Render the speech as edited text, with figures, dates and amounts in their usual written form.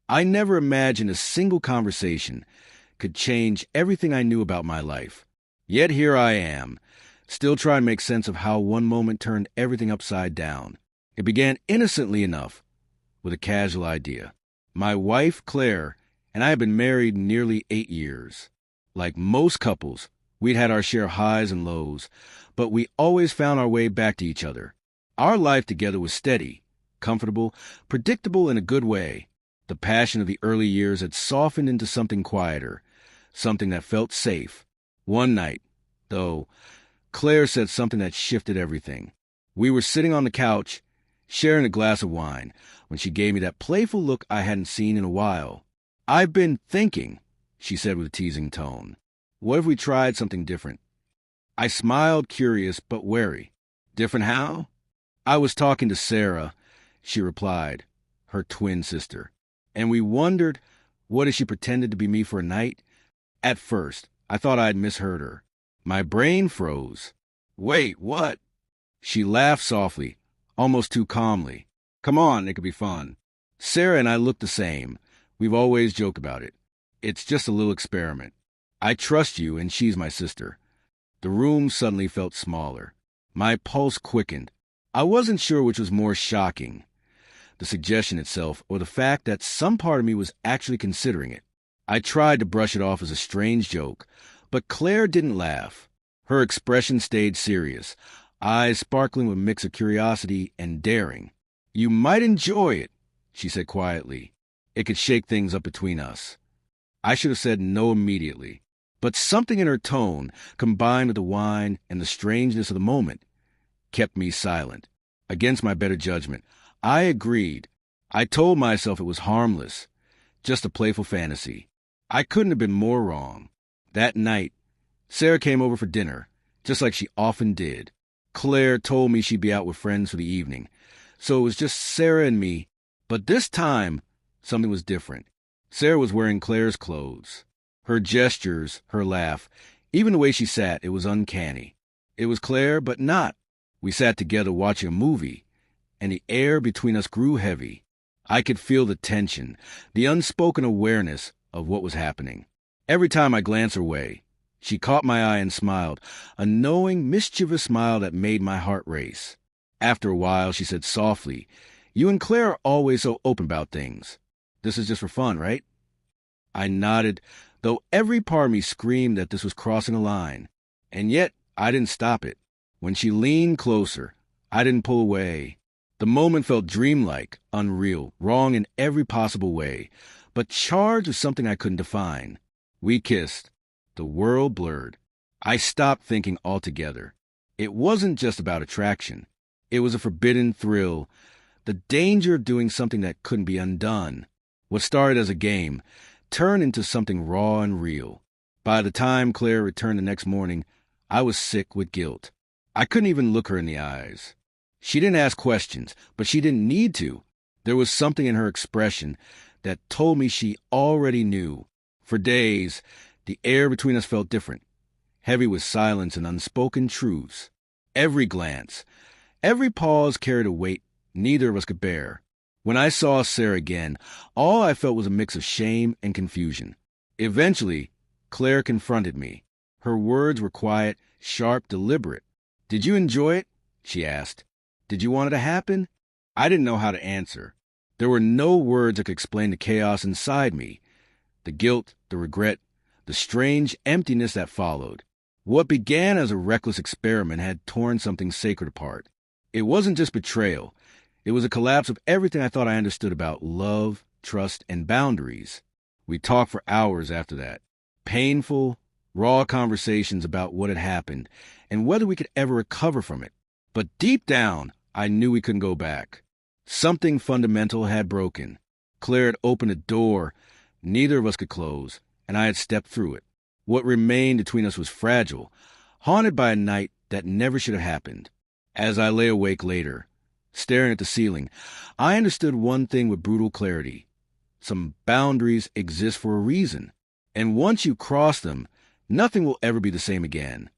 I never imagined a single conversation could change everything I knew about my life. Yet here I am, still trying to make sense of how one moment turned everything upside down. It began innocently enough, with a casual idea. My wife, Claire, and I had been married nearly 8 years. Like most couples, we'd had our share of highs and lows, but we always found our way back to each other. Our life together was steady, comfortable, predictable in a good way. The passion of the early years had softened into something quieter, something that felt safe. One night, though, Claire said something that shifted everything. We were sitting on the couch, sharing a glass of wine, when she gave me that playful look I hadn't seen in a while. "I've been thinking," she said with a teasing tone. "What if we tried something different?" I smiled, curious but wary. "Different how?" "I was talking to Sarah," she replied, her twin sister, "and we wondered, what if she pretended to be me for a night?" At first, I thought I had misheard her. My brain froze. "Wait, what?" She laughed softly, almost too calmly. "Come on, it could be fun. Sarah and I look the same. We've always joked about it. It's just a little experiment. I trust you, and she's my sister." The room suddenly felt smaller. My pulse quickened. I wasn't sure which was more shocking, the suggestion itself, or the fact that some part of me was actually considering it. I tried to brush it off as a strange joke, but Claire didn't laugh. Her expression stayed serious, eyes sparkling with a mix of curiosity and daring. "You might enjoy it," she said quietly. "It could shake things up between us." I should have said no immediately, but something in her tone, combined with the wine and the strangeness of the moment, kept me silent. Against my better judgment, I agreed. I told myself it was harmless, just a playful fantasy. I couldn't have been more wrong. That night, Sarah came over for dinner, just like she often did. Claire told me she'd be out with friends for the evening, so it was just Sarah and me. But this time, something was different. Sarah was wearing Claire's clothes. Her gestures, her laugh, even the way she sat, it was uncanny. It was Claire, but not. We sat together watching a movie, and the air between us grew heavy. I could feel the tension, the unspoken awareness of what was happening. Every time I glanced her way, she caught my eye and smiled, a knowing, mischievous smile that made my heart race. After a while, she said softly, "You and Claire are always so open about things. This is just for fun, right?" I nodded, though every part of me screamed that this was crossing a line. And yet, I didn't stop it. When she leaned closer, I didn't pull away. The moment felt dreamlike, unreal, wrong in every possible way, but charged with something I couldn't define. We kissed. The world blurred. I stopped thinking altogether. It wasn't just about attraction. It was a forbidden thrill, the danger of doing something that couldn't be undone. What started as a game turned into something raw and real. By the time Claire returned the next morning, I was sick with guilt. I couldn't even look her in the eyes. She didn't ask questions, but she didn't need to. There was something in her expression that told me she already knew. For days, the air between us felt different, heavy with silence and unspoken truths. Every glance, every pause carried a weight neither of us could bear. When I saw Sarah again, all I felt was a mix of shame and confusion. Eventually, Claire confronted me. Her words were quiet, sharp, deliberate. "Did you enjoy it?" she asked. "Did you want it to happen?" I didn't know how to answer. There were no words that could explain the chaos inside me, the guilt, the regret, the strange emptiness that followed. What began as a reckless experiment had torn something sacred apart. It wasn't just betrayal. It was a collapse of everything I thought I understood about love, trust, and boundaries. We talked for hours after that. Painful, raw conversations about what had happened and whether we could ever recover from it. But deep down, I knew we couldn't go back. Something fundamental had broken. Claire had opened a door neither of us could close, and I had stepped through it. What remained between us was fragile, haunted by a night that never should have happened. As I lay awake later, staring at the ceiling, I understood one thing with brutal clarity. Some boundaries exist for a reason, and once you cross them, nothing will ever be the same again.